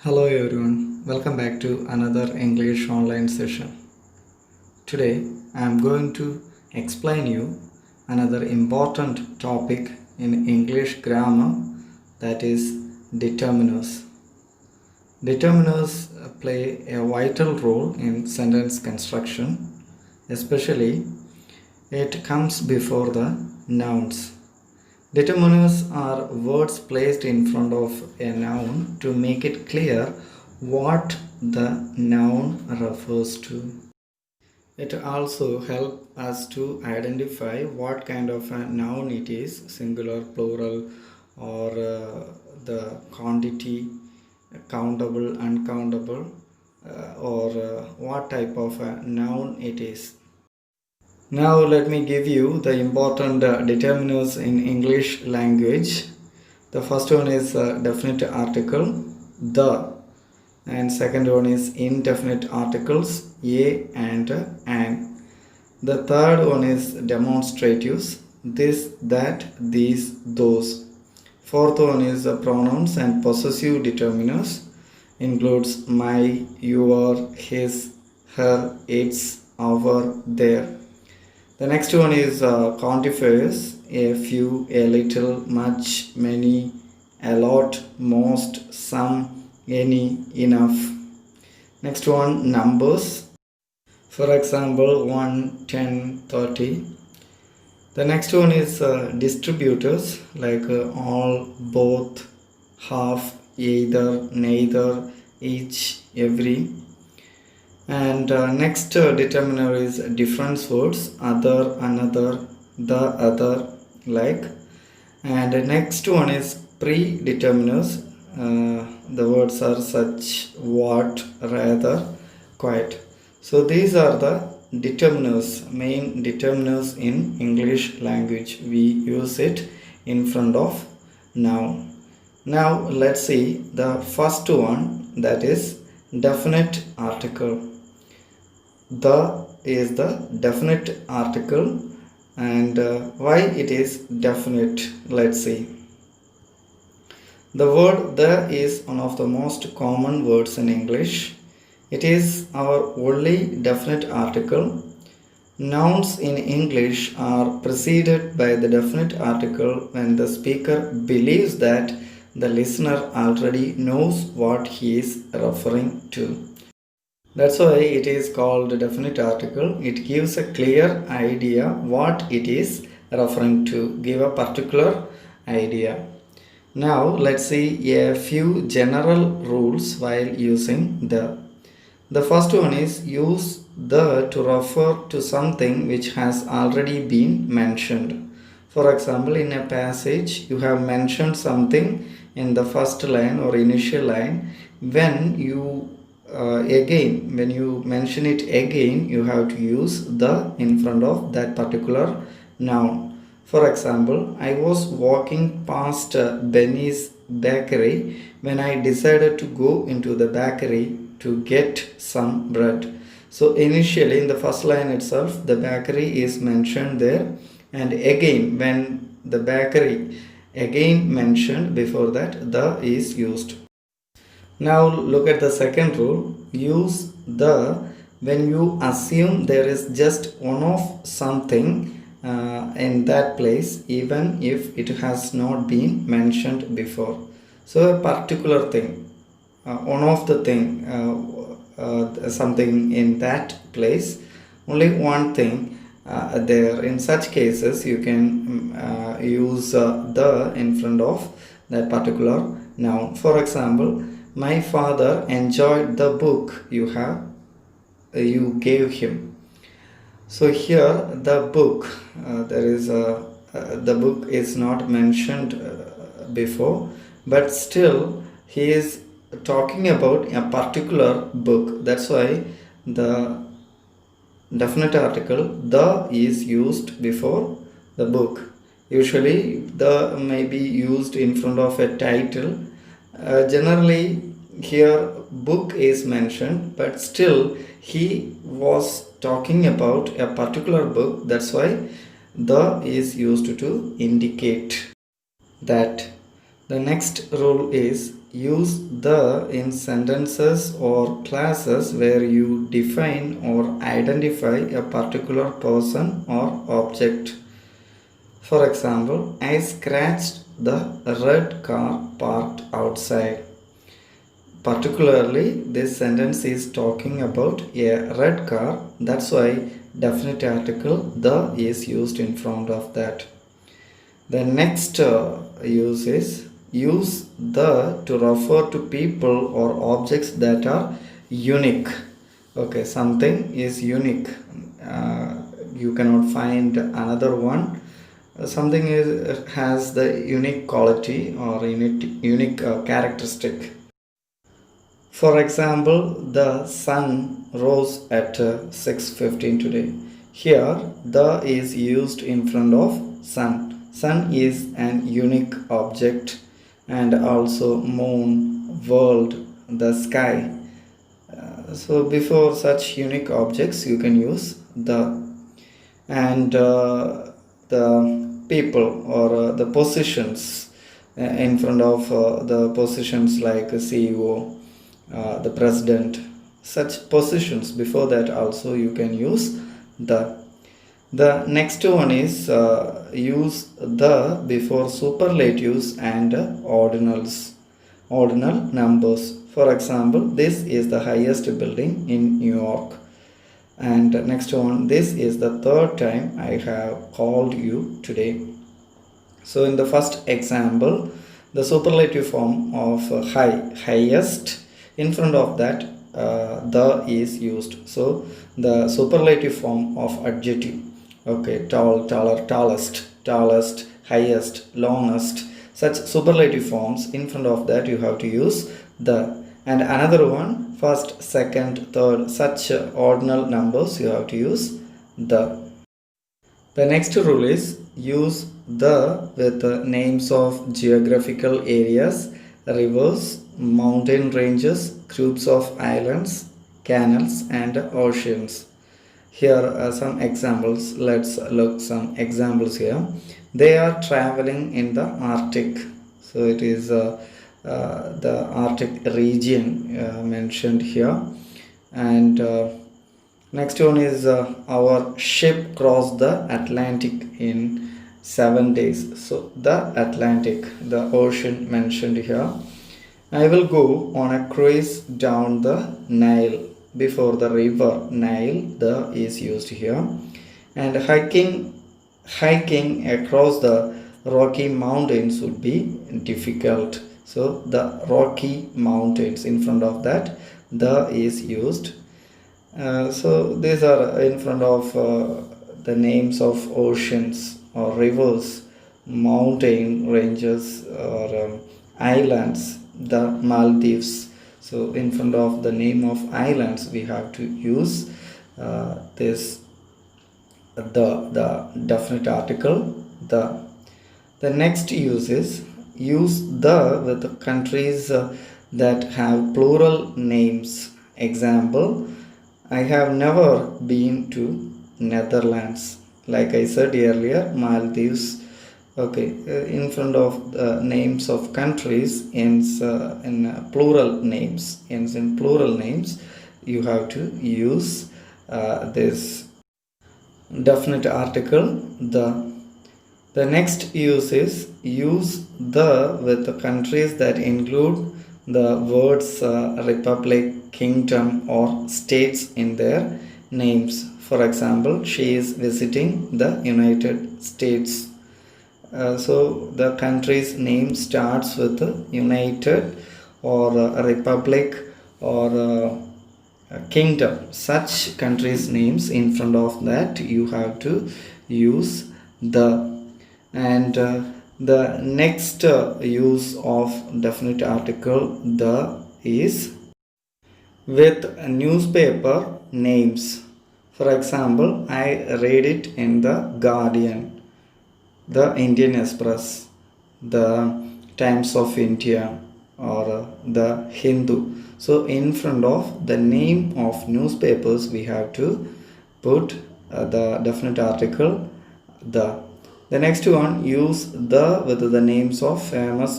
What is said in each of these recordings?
Hello everyone, welcome back to another English online session. Today I am going to explain you another important topic in English grammar, that is determiners. Determiners play a vital role in sentence construction, especially it comes before the nouns. Determiners are words placed in front of a noun to make it clear what the noun refers to. It also helps us to identify what kind of a noun it is, singular, plural, or the quantity, countable, uncountable, or what type of a noun it is. Now let me give you the important determiners in English language. The first one is definite article, the, and second one is indefinite articles, a and an. The third one is demonstratives, this, that, these, those. Fourth one is pronouns and possessive determiners, includes my, your, his, her, its, our, their. The next one is quantifiers, a few, a little, much, many, a lot, most, some, any, enough. Next one, numbers. For example, 1, 10, 30. The next one is distributors like all, both, half, either, neither, each, every. And next determiner is difference words, other, another, the other, like. And next one is predeterminers. The words are such, what, rather, quite. So these are the determiners, main determiners in English language. We use it in front of noun. Now let's see the first one, that is definite article. The is the definite article, and why it is definite, let's see. The word the is one of the most common words in English. It is our only definite article. Nouns in English are preceded by the definite article when the speaker believes that the listener already knows what he is referring to. That's why it is called a definite article. It gives a clear idea what it is referring to, give a particular idea. Now let's see a few general rules while using the. The first one is use the to refer to something which has already been mentioned. For example, in a passage you have mentioned something in the first line or initial line. When you mention it again, you have to use the in front of that particular noun. For example, I was walking past Benny's bakery when I decided to go into the bakery to get some bread. So initially in the first line itself, the bakery is mentioned there, and again when the bakery again mentioned, before that the is used. Now look at the second rule. Use the when you assume there is just one of something in that place, even if it has not been mentioned before. So a particular thing, one of the thing, something in that place, only one thing there. In such cases you can use the in front of that particular noun. For example, my father enjoyed the book you gave him. So here the book, the book is not mentioned before, but still he is talking about a particular book. That's why the definite article the is used before the book. Usually the may be used in front of a title. Generally here book is mentioned, but still he was talking about a particular book. That's why the is used to indicate that. The next rule is use the in sentences or clauses where you define or identify a particular person or object. For example, I scratched the red car parked outside. Particularly, this sentence is talking about a red car. That's why definite article the is used in front of that. The next use is use the to refer to people or objects that are unique. Okay, something is unique. You cannot find another one. Something has the unique quality or unique characteristic. For example, the sun rose at 6:15 today. Here, the is used in front of sun. Sun is an unique object, and also moon, world, the sky. So before such unique objects, you can use the. And the people or the positions in front of the positions like CEO, the president, such positions, before that also you can use the next one is use the before superlatives and ordinal numbers. For example, this is the highest building in New York. And next one, this is the third time I have called you today. So in the first example, the superlative form of highest, in front of that the is used. So the superlative form of adjective, okay, tall, taller, tallest, highest, longest, such superlative forms, in front of that you have to use the. And another one, first, second, third, such ordinal numbers you have to use the. The next rule is use the with the names of geographical areas, rivers, mountain ranges, groups of islands, canals, and oceans. Here are some examples. Let's look some examples here. They are traveling in the Arctic. So it is the Arctic region mentioned here. And next one is our ship crossed the Atlantic in 7 days. So the Atlantic, the ocean mentioned here. I will go on a cruise down the Nile. Before the river Nile, the is used here. And hiking across the Rocky Mountains would be difficult. So the Rocky Mountains, in front of that the is used. So these are in front of the names of oceans or rivers, mountain ranges, or islands, the Maldives. So in front of the name of islands we have to use this the definite article the. The next use is use the with the countries that have plural names. Example, I have never been to Netherlands. Like I said earlier, Maldives. Okay, in front of the names of countries ends in plural names. Ends in plural names. You have to use this definite article the. The next use is use the with the countries that include the words republic, kingdom, or states in their names. For example, she is visiting the United States. So the country's name starts with United or Republic or Kingdom. Such countries' names, in front of that you have to use the. And the next use of definite article the is with newspaper names. For example, I read it in the Guardian, the Indian Express, the Times of India, or the Hindu. So in front of the name of newspapers we have to put the definite article the. The next one, use the with the names of famous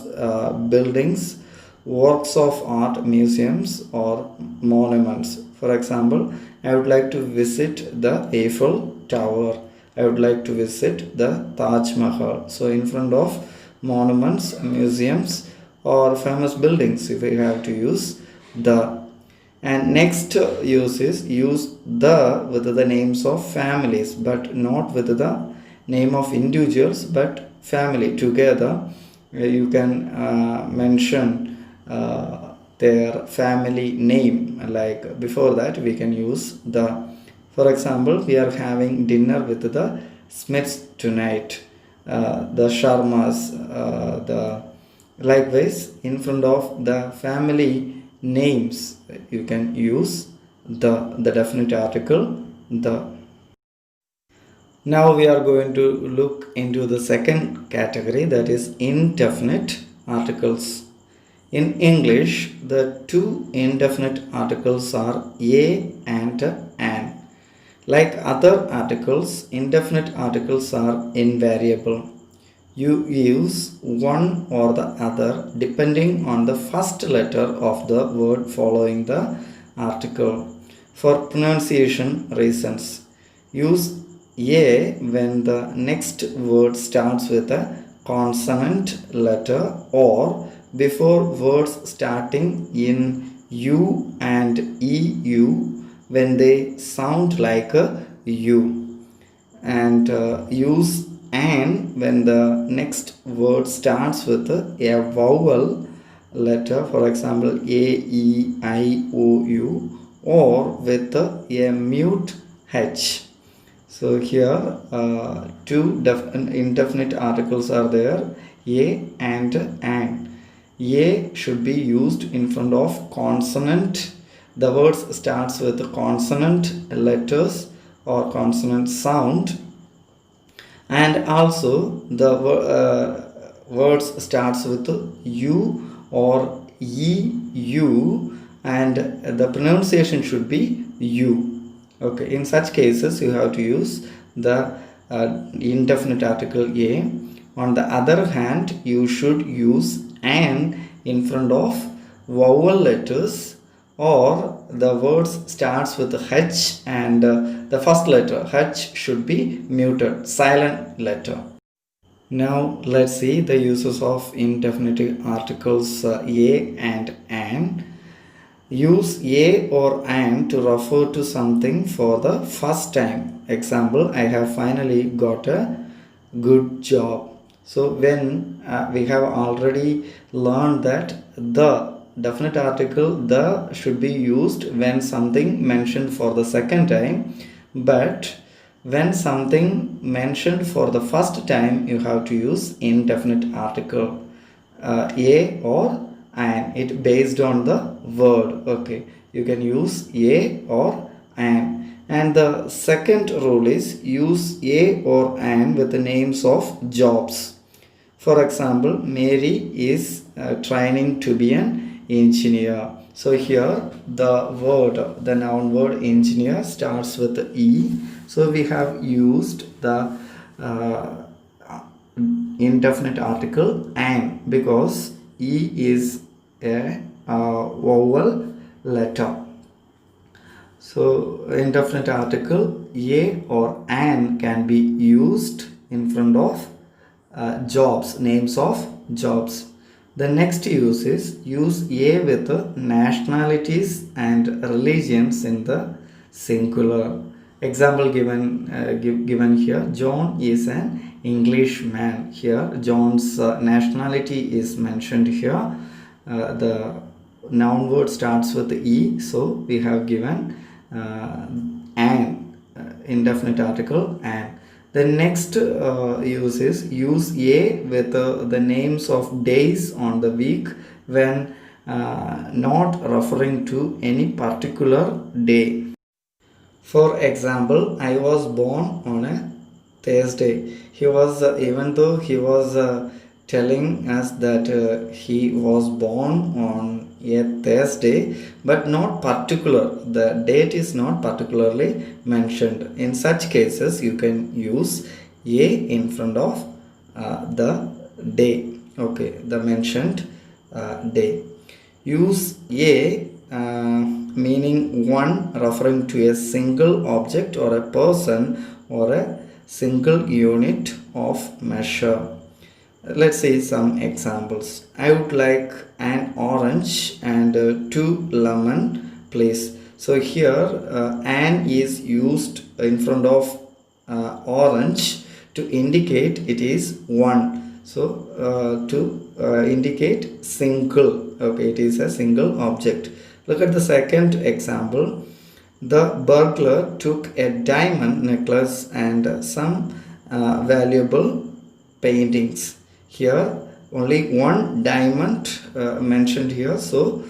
buildings works of art, museums or monuments. For example, I would like to visit the Eiffel Tower. I would like to visit the Taj Mahal. So in front of monuments, museums or famous buildings, if we have to use the. And next use is use the with the names of families, but not with the name of individuals, but family together. You can mention their family name. Like before that we can use the. For example, we are having dinner with the Smiths tonight, the Sharmas, the likewise in front of the family names you can use the definite article the. Now we are going to look into the second category, that is indefinite articles. In English, the two indefinite articles are a and an. Like other articles, indefinite articles are invariable. You use one or the other depending on the first letter of the word following the article. For pronunciation reasons, use a when the next word starts with a consonant letter or before words starting in u and eu when they sound like a u, and use and when the next word starts with a vowel letter, for example a, e, I, o, u, or with a mute h. So here two indefinite articles are there, a and an. A should be used in front of consonant. The words starts with consonant letters or consonant sound, and also the words starts with u or eu, and the pronunciation should be u. Okay, in such cases you have to use the indefinite article a. On the other hand, you should use an in front of vowel letters, or the words starts with h and the first letter h should be muted, silent letter. Now let's see the uses of indefinite articles a and an. Use a or an to refer to something for the first time. Example, I have finally got a good job. So when we have already learned that the definite article the should be used when something mentioned for the second time, but when something mentioned for the first time you have to use indefinite article a or an. It based on the word. Okay, you can use a or an. And the second rule is use a or an with the names of jobs. For example, Mary is training to be an engineer. So here the noun word engineer starts with e. So we have used the indefinite article an because e is a vowel letter. So indefinite article a or an can be used in front of jobs, names of jobs. The next use is use a with nationalities and religions in the singular. Example given here, John is an Englishman. Here John's nationality is mentioned here. The noun word starts with e, so we have given an indefinite article an. The next use is use a with the names of days on the week when not referring to any particular day. For example, I was born on a Thursday. He was even though he was telling us that he was born on a Thursday, but not particular. The date is not particularly mentioned. In such cases, you can use a in front of the day. Okay, the mentioned day. Use a meaning one referring to a single object or a person or a single unit of measure. Let's see some examples. I would like an orange and two lemon, please. So here an is used in front of orange to indicate it is one. So to indicate single. Okay, it is a single object. Look at the second example. The burglar took a diamond necklace and some valuable paintings. Here only one diamond mentioned here, so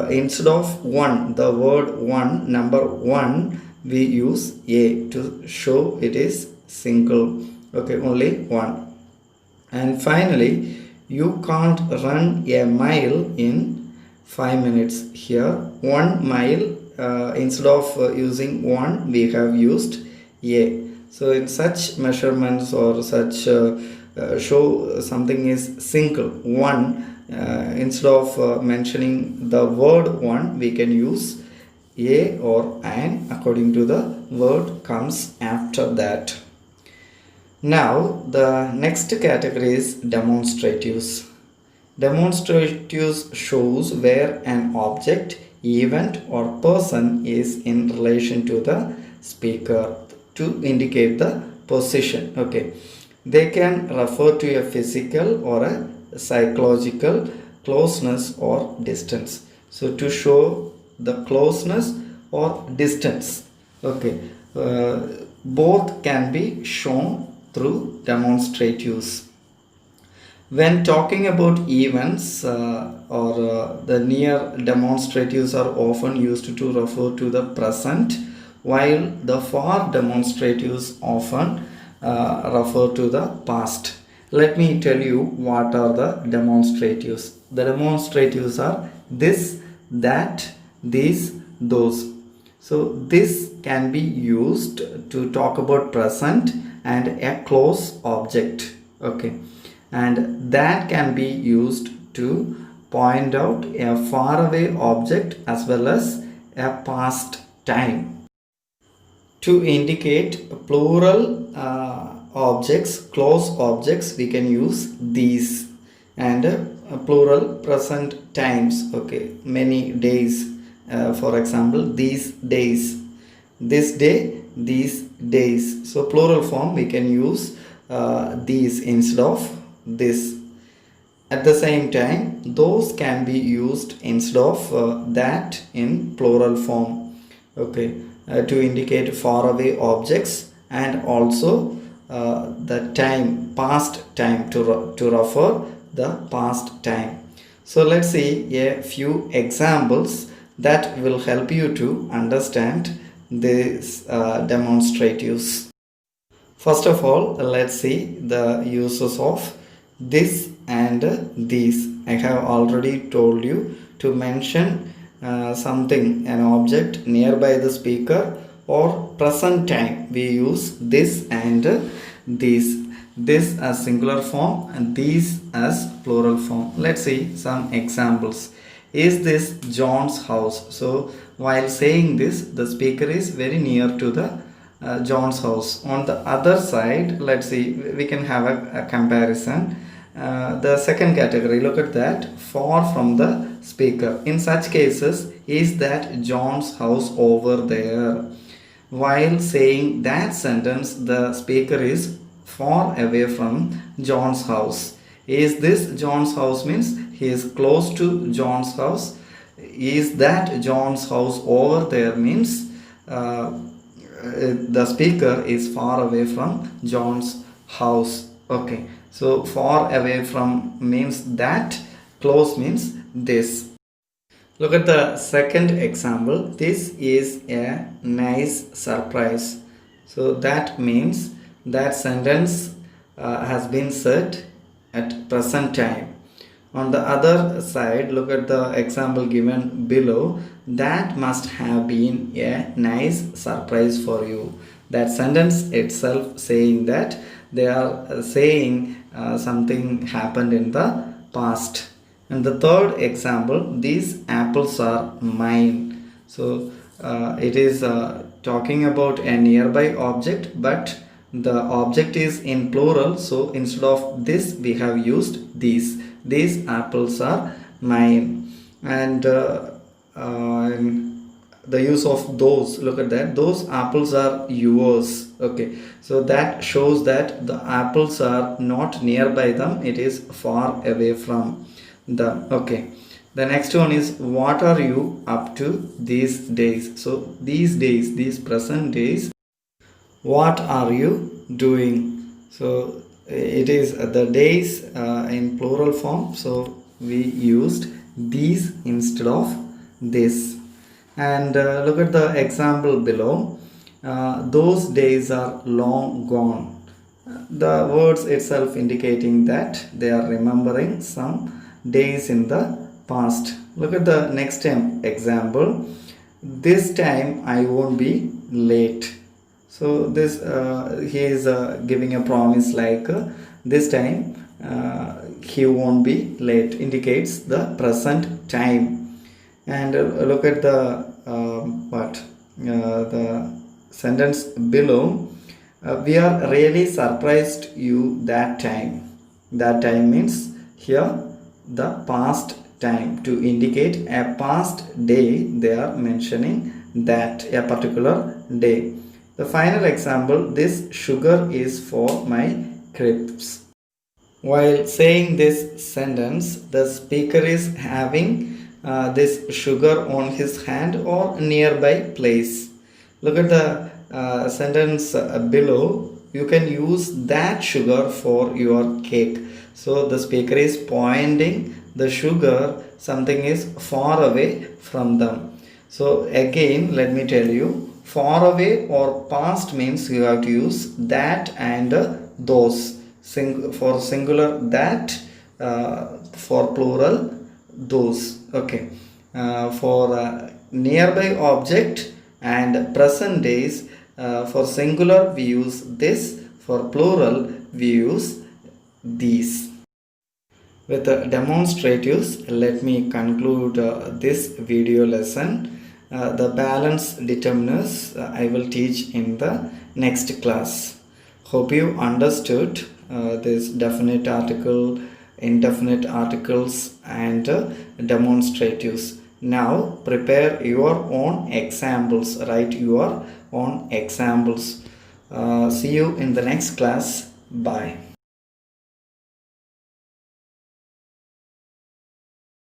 instead of one, the word one, number one, we use a to show it is single. Okay, only one. And finally, you can't run a mile in 5 minutes. Here 1 mile, instead of using 1, we have used a. So in such measurements or such show something is single, one, instead of mentioning the word one, we can use a or an according to the word comes after that. Now the next category is demonstratives. Demonstratives shows where an object, event or person is in relation to the speaker to indicate the position. Okay, they can refer to a physical or a psychological closeness or distance. So to show the closeness or distance, okay, both can be shown through demonstratives. When talking about events the near demonstratives are often used to refer to the present, while the far demonstratives often refer to the past. Let me tell you what are the demonstratives. The demonstratives are this, that, these, those. So this can be used to talk about present and a close object. Okay, and that can be used to point out a faraway object as well as a past time. To indicate plural objects, close objects, we can use these, and plural present times. Okay, many days, for example, these days, this day, these days. So plural form we can use these instead of this. At the same time, those can be used instead of that in plural form. Okay, to indicate faraway objects, and also the time, past time, to refer the past time. So let's see a few examples that will help you to understand these demonstratives. First of all, let's see the uses of this and these. I have already told you to mention something, an object nearby the speaker or present time. We use this and these. This as singular form and these as plural form. Let's see some examples. Is this John's house? So while saying this, the speaker is very near to the John's house. On the other side, let's see, we can have a comparison. The second category, look at that, far from the speaker. In such cases, is that John's house over there? While saying that sentence, the speaker is far away from John's house. Is this John's house means he is close to John's house. Is that John's house over there means the speaker is far away from John's house. Okay, so far away from means that, close means this. Look at the second example. This is a nice surprise. So that means that sentence has been said at present time. On the other side, look at the example given below. That must have been a nice surprise for you. That sentence itself saying that they are saying something happened in the past. And the third example, these apples are mine. So it is talking about a nearby object, but the object is in plural. So instead of this, we have used these. These apples are mine. And the use of those, look at that, those apples are yours. Okay, so that shows that the apples are not nearby them, it is far away from them. Okay, the next one is, what are you up to these days? So these days, these present days, what are you doing? So it is the days in plural form, so we used these instead of this. And look at the example below. Those days are long gone. The words itself indicating that they are remembering some days in the past. Look at the next example. This time I won't be late. So this he is giving a promise like this time he won't be late, indicates the present time. And look at the the sentence below. We are really surprised you that time. That time means here the past time, to indicate a past day. They are mentioning that a particular day. The final example, this sugar is for my crisps. While saying this sentence, the speaker is having this sugar on his hand or nearby place. Look at the sentence below. You can use that sugar for your cake. So the speaker is pointing the sugar, something is far away from them. So again, let me tell you, far away or past means you have to use that and those. For singular that, for plural those. Okay, for nearby object and present days, for singular we use this, for plural we use these. With demonstratives, let me conclude this video lesson. The balance determiners I will teach in the next class. Hope you understood this definite article, indefinite articles and demonstratives. Now prepare your own examples, write your own examples. See you in the next class. Bye.